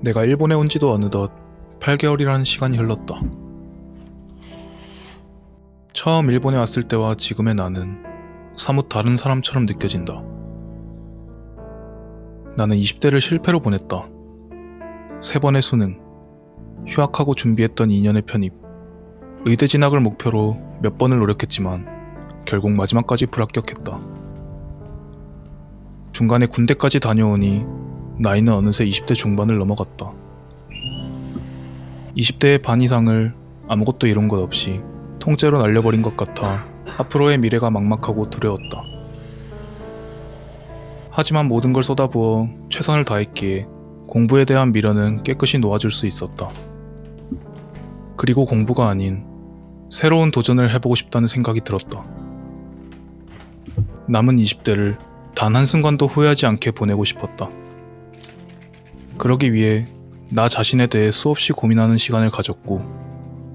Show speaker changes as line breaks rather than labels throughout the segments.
내가 일본에 온 지도 어느덧 8개월이라는 시간이 흘렀다. 처음 일본에 왔을 때와 지금의 나는 사뭇 다른 사람처럼 느껴진다. 나는 20대를 실패로 보냈다. 3번의 수능, 휴학하고 준비했던 2년의 편입, 의대 진학을 목표로 몇 번을 노력했지만 결국 마지막까지 불합격했다. 중간에 군대까지 다녀오니 나이는 어느새 20대 중반을 넘어갔다. 20대의 반 이상을 아무것도 이룬 것 없이 통째로 날려버린 것 같아 앞으로의 미래가 막막하고 두려웠다. 하지만 모든 걸 쏟아부어 최선을 다했기에 공부에 대한 미련은 깨끗이 놓아줄 수 있었다. 그리고 공부가 아닌 새로운 도전을 해보고 싶다는 생각이 들었다. 남은 20대를 단 한순간도 후회하지 않게 보내고 싶었다. 그러기 위해 나 자신에 대해 수없이 고민하는 시간을 가졌고,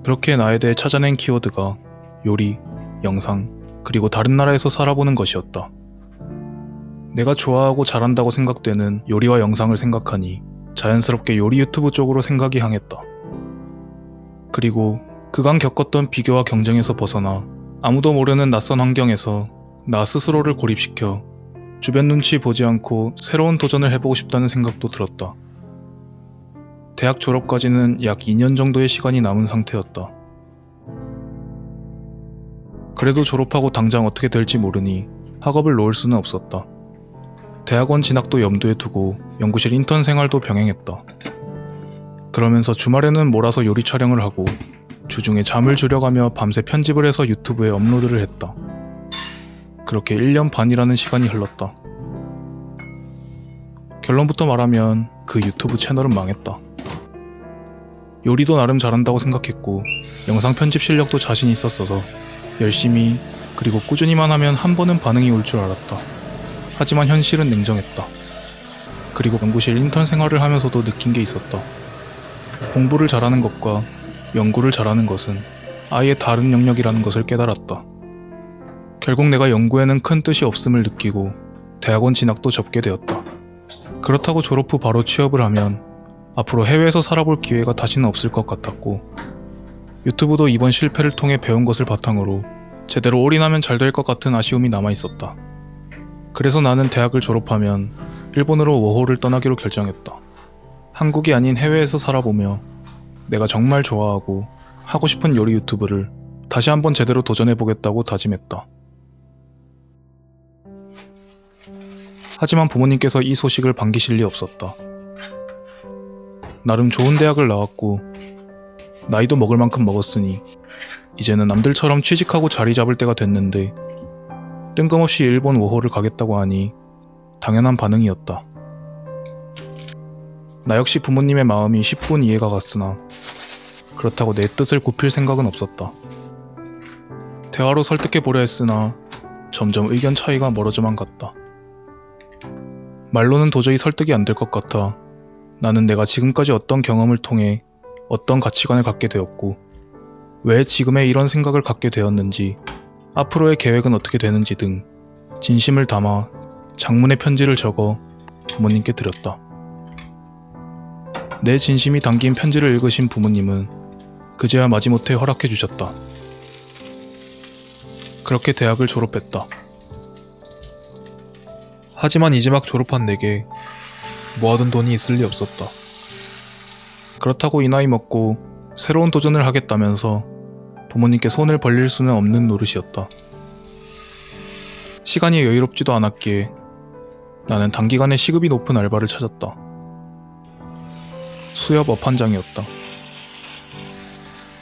그렇게 나에 대해 찾아낸 키워드가 요리, 영상, 그리고 다른 나라에서 살아보는 것이었다. 내가 좋아하고 잘한다고 생각되는 요리와 영상을 생각하니 자연스럽게 요리 유튜브 쪽으로 생각이 향했다. 그리고 그간 겪었던 비교와 경쟁에서 벗어나 아무도 모르는 낯선 환경에서 나 스스로를 고립시켜 주변 눈치 보지 않고 새로운 도전을 해보고 싶다는 생각도 들었다. 대학 졸업까지는 약 2년 정도의 시간이 남은 상태였다. 그래도 졸업하고 당장 어떻게 될지 모르니 학업을 놓을 수는 없었다. 대학원 진학도 염두에 두고 연구실 인턴 생활도 병행했다. 그러면서 주말에는 몰아서 요리 촬영을 하고 주중에 잠을 줄여가며 밤새 편집을 해서 유튜브에 업로드를 했다. 그렇게 1년 반이라는 시간이 흘렀다. 결론부터 말하면 그 유튜브 채널은 망했다. 요리도 나름 잘한다고 생각했고 영상 편집 실력도 자신 있었어서 열심히 그리고 꾸준히만 하면 한 번은 반응이 올 줄 알았다. 하지만 현실은 냉정했다. 그리고 연구실 인턴 생활을 하면서도 느낀 게 있었다. 공부를 잘하는 것과 연구를 잘하는 것은 아예 다른 영역이라는 것을 깨달았다. 결국 내가 연구에는 큰 뜻이 없음을 느끼고 대학원 진학도 접게 되었다. 그렇다고 졸업 후 바로 취업을 하면 앞으로 해외에서 살아볼 기회가 다시는 없을 것 같았고, 유튜브도 이번 실패를 통해 배운 것을 바탕으로 제대로 올인하면 잘 될 것 같은 아쉬움이 남아있었다. 그래서 나는 대학을 졸업하면 일본으로 워홀을 떠나기로 결정했다. 한국이 아닌 해외에서 살아보며 내가 정말 좋아하고 하고 싶은 요리 유튜브를 다시 한번 제대로 도전해보겠다고 다짐했다. 하지만 부모님께서 이 소식을 반기실 리 없었다. 나름 좋은 대학을 나왔고 나이도 먹을 만큼 먹었으니 이제는 남들처럼 취직하고 자리 잡을 때가 됐는데 뜬금없이 일본 워홀을 가겠다고 하니 당연한 반응이었다. 나 역시 부모님의 마음이 10분 이해가 갔으나 그렇다고 내 뜻을 굽힐 생각은 없었다. 대화로 설득해보려 했으나 점점 의견 차이가 멀어져만 갔다. 말로는 도저히 설득이 안 될 것 같아 나는 내가 지금까지 어떤 경험을 통해 어떤 가치관을 갖게 되었고 왜 지금의 이런 생각을 갖게 되었는지 앞으로의 계획은 어떻게 되는지 등 진심을 담아 장문의 편지를 적어 부모님께 드렸다. 내 진심이 담긴 편지를 읽으신 부모님은 그제야 마지못해 허락해 주셨다. 그렇게 대학을 졸업했다. 하지만 이제 막 졸업한 내게 모아둔 돈이 있을 리 없었다. 그렇다고 이 나이 먹고 새로운 도전을 하겠다면서 부모님께 손을 벌릴 수는 없는 노릇이었다. 시간이 여유롭지도 않았기에 나는 단기간에 시급이 높은 알바를 찾았다. 수협 업한장이었다.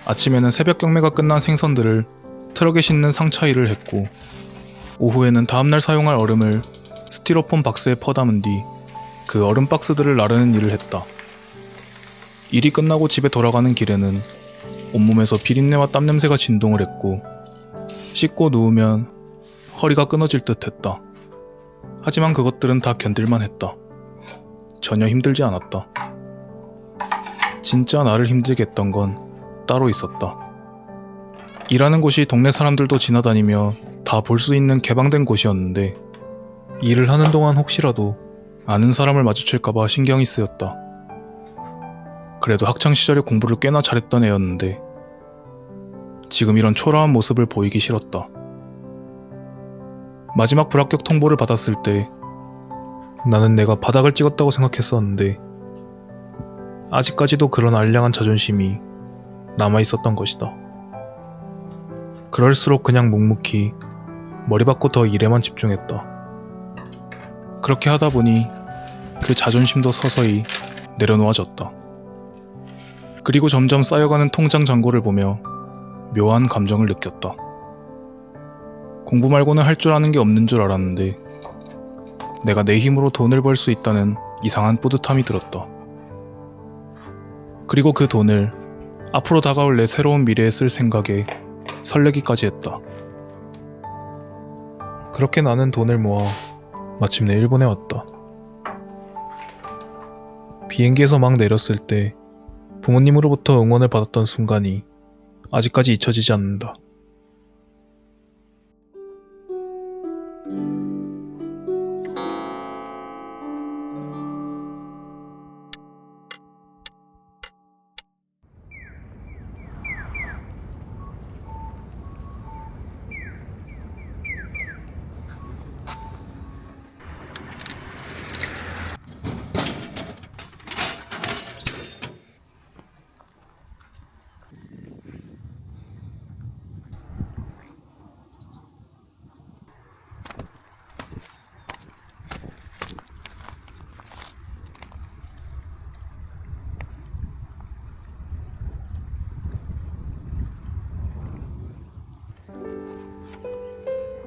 아침에는 새벽 경매가 끝난 생선들을 트럭에 싣는 상차 일을 했고 오후에는 다음날 사용할 얼음을 스티로폼 박스에 퍼담은 뒤 그 얼음 박스들을 나르는 일을 했다. 일이 끝나고 집에 돌아가는 길에는 온몸에서 비린내와 땀냄새가 진동을 했고 씻고 누우면 허리가 끊어질 듯 했다. 하지만 그것들은 다 견딜만 했다. 전혀 힘들지 않았다. 진짜 나를 힘들게 했던 건 따로 있었다. 일하는 곳이 동네 사람들도 지나다니며 다 볼 수 있는 개방된 곳이었는데 일을 하는 동안 혹시라도 아는 사람을 마주칠까봐 신경이 쓰였다. 그래도 학창시절에 공부를 꽤나 잘했던 애였는데 지금 이런 초라한 모습을 보이기 싫었다. 마지막 불합격 통보를 받았을 때 나는 내가 바닥을 찍었다고 생각했었는데 아직까지도 그런 알량한 자존심이 남아있었던 것이다. 그럴수록 그냥 묵묵히 머리 받고 더 일에만 집중했다. 그렇게 하다 보니 그 자존심도 서서히 내려놓아졌다. 그리고 점점 쌓여가는 통장 잔고를 보며 묘한 감정을 느꼈다. 공부 말고는 할 줄 아는 게 없는 줄 알았는데 내가 내 힘으로 돈을 벌 수 있다는 이상한 뿌듯함이 들었다. 그리고 그 돈을 앞으로 다가올 내 새로운 미래에 쓸 생각에 설레기까지 했다. 그렇게 나는 돈을 모아 마침내 일본에 왔다. 비행기에서 막 내렸을 때 부모님으로부터 응원을 받았던 순간이 아직까지 잊혀지지 않는다.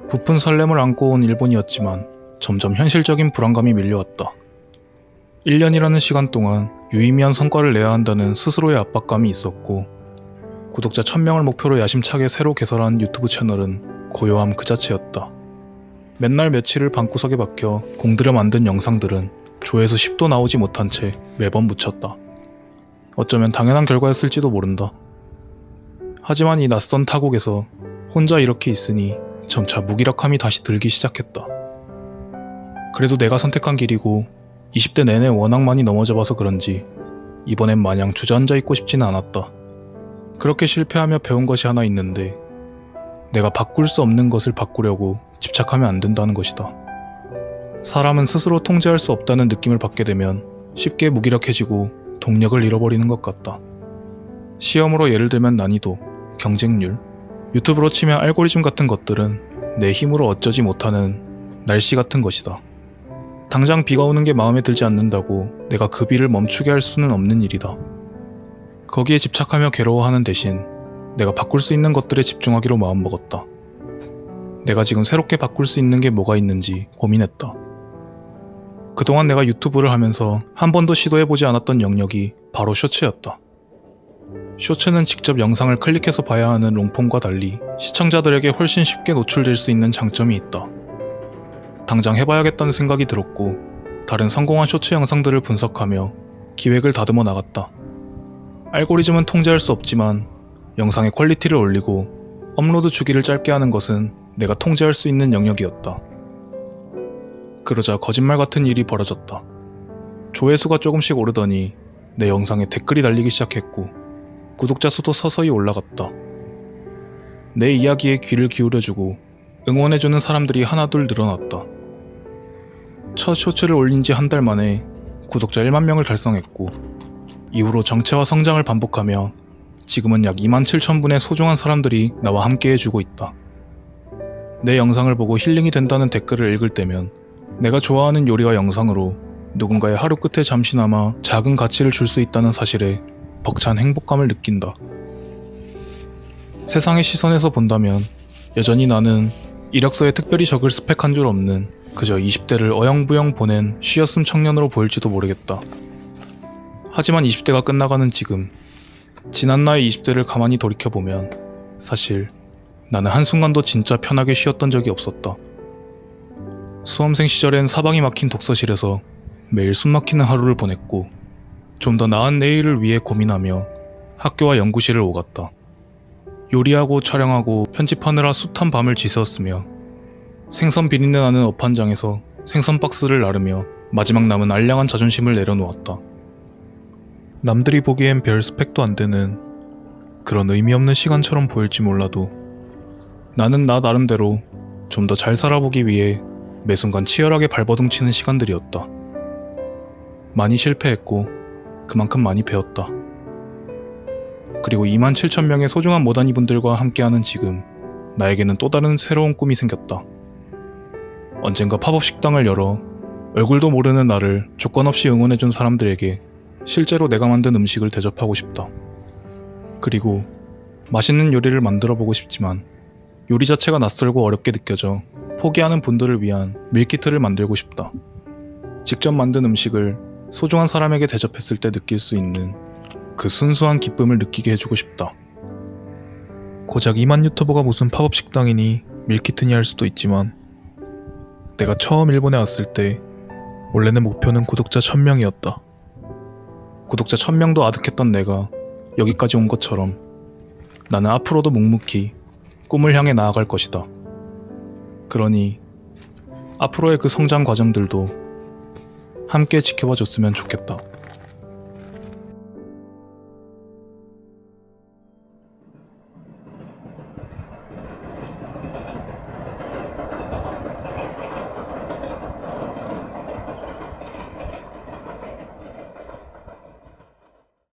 부푼 설렘을 안고 온 일본이었지만 점점 현실적인 불안감이 밀려왔다. 1년이라는 시간 동안 유의미한 성과를 내야 한다는 스스로의 압박감이 있었고 구독자 1000명을 목표로 야심차게 새로 개설한 유튜브 채널은 고요함 그 자체였다. 맨날 며칠을 방구석에 박혀 공들여 만든 영상들은 조회수 10도 나오지 못한 채 매번 묻혔다. 어쩌면 당연한 결과였을지도 모른다. 하지만 이 낯선 타국에서 혼자 이렇게 있으니 점차 무기력함이 다시 들기 시작했다. 그래도 내가 선택한 길이고 20대 내내 워낙 많이 넘어져봐서 그런지 이번엔 마냥 주저앉아 있고 싶지는 않았다. 그렇게 실패하며 배운 것이 하나 있는데 내가 바꿀 수 없는 것을 바꾸려고 집착하면 안 된다는 것이다. 사람은 스스로 통제할 수 없다는 느낌을 받게 되면 쉽게 무기력해지고 동력을 잃어버리는 것 같다. 시험으로 예를 들면 난이도, 경쟁률, 유튜브로 치면 알고리즘 같은 것들은 내 힘으로 어쩌지 못하는 날씨 같은 것이다. 당장 비가 오는 게 마음에 들지 않는다고 내가 그 비를 멈추게 할 수는 없는 일이다. 거기에 집착하며 괴로워하는 대신 내가 바꿀 수 있는 것들에 집중하기로 마음먹었다. 내가 지금 새롭게 바꿀 수 있는 게 뭐가 있는지 고민했다. 그동안 내가 유튜브를 하면서 한 번도 시도해보지 않았던 영역이 바로 쇼츠였다. 쇼츠는 직접 영상을 클릭해서 봐야 하는 롱폼과 달리 시청자들에게 훨씬 쉽게 노출될 수 있는 장점이 있다. 당장 해봐야겠다는 생각이 들었고 다른 성공한 쇼츠 영상들을 분석하며 기획을 다듬어 나갔다. 알고리즘은 통제할 수 없지만 영상의 퀄리티를 올리고 업로드 주기를 짧게 하는 것은 내가 통제할 수 있는 영역이었다. 그러자 거짓말 같은 일이 벌어졌다. 조회수가 조금씩 오르더니 내 영상에 댓글이 달리기 시작했고 구독자 수도 서서히 올라갔다. 내 이야기에 귀를 기울여주고 응원해주는 사람들이 하나둘 늘어났다. 첫 쇼츠를 올린 지 한 달 만에 구독자 1만 명을 달성했고 이후로 정체와 성장을 반복하며 지금은 약 27,000분의 소중한 사람들이 나와 함께 해주고 있다. 내 영상을 보고 힐링이 된다는 댓글을 읽을 때면 내가 좋아하는 요리와 영상으로 누군가의 하루 끝에 잠시나마 작은 가치를 줄 수 있다는 사실에 벅찬 행복감을 느낀다. 세상의 시선에서 본다면 여전히 나는 이력서에 특별히 적을 스펙 한 줄 없는 그저 20대를 어영부영 보낸 쉬었음 청년으로 보일지도 모르겠다. 하지만 20대가 끝나가는 지금, 지난 나의 20대를 가만히 돌이켜보면 사실 나는 한순간도 진짜 편하게 쉬었던 적이 없었다. 수험생 시절엔 사방이 막힌 독서실에서 매일 숨막히는 하루를 보냈고 좀 더 나은 내일을 위해 고민하며 학교와 연구실을 오갔다. 요리하고 촬영하고 편집하느라 숱한 밤을 지새웠으며 생선 비린내 나는 업한장에서 생선 박스를 나르며 마지막 남은 알량한 자존심을 내려놓았다. 남들이 보기엔 별 스펙도 안 되는 그런 의미 없는 시간처럼 보일지 몰라도 나는 나 나름대로 좀 더 잘 살아보기 위해 매 순간 치열하게 발버둥치는 시간들이었다. 많이 실패했고 그만큼 많이 배웠다. 그리고 27,000명의 소중한 모단이분들과 함께하는 지금 나에게는 또 다른 새로운 꿈이 생겼다. 언젠가 팝업 식당을 열어 얼굴도 모르는 나를 조건 없이 응원해준 사람들에게 실제로 내가 만든 음식을 대접하고 싶다. 그리고 맛있는 요리를 만들어보고 싶지만 요리 자체가 낯설고 어렵게 느껴져 포기하는 분들을 위한 밀키트를 만들고 싶다. 직접 만든 음식을 소중한 사람에게 대접했을 때 느낄 수 있는 그 순수한 기쁨을 느끼게 해주고 싶다. 고작 2만 유튜버가 무슨 팝업 식당이니 밀키트니 할 수도 있지만 내가 처음 일본에 왔을 때 원래 내 목표는 구독자 1000명이었다. 구독자 1000명도 아득했던 내가 여기까지 온 것처럼 나는 앞으로도 묵묵히 꿈을 향해 나아갈 것이다. 그러니 앞으로의 그 성장 과정들도 함께 지켜봐 줬으면 좋겠다.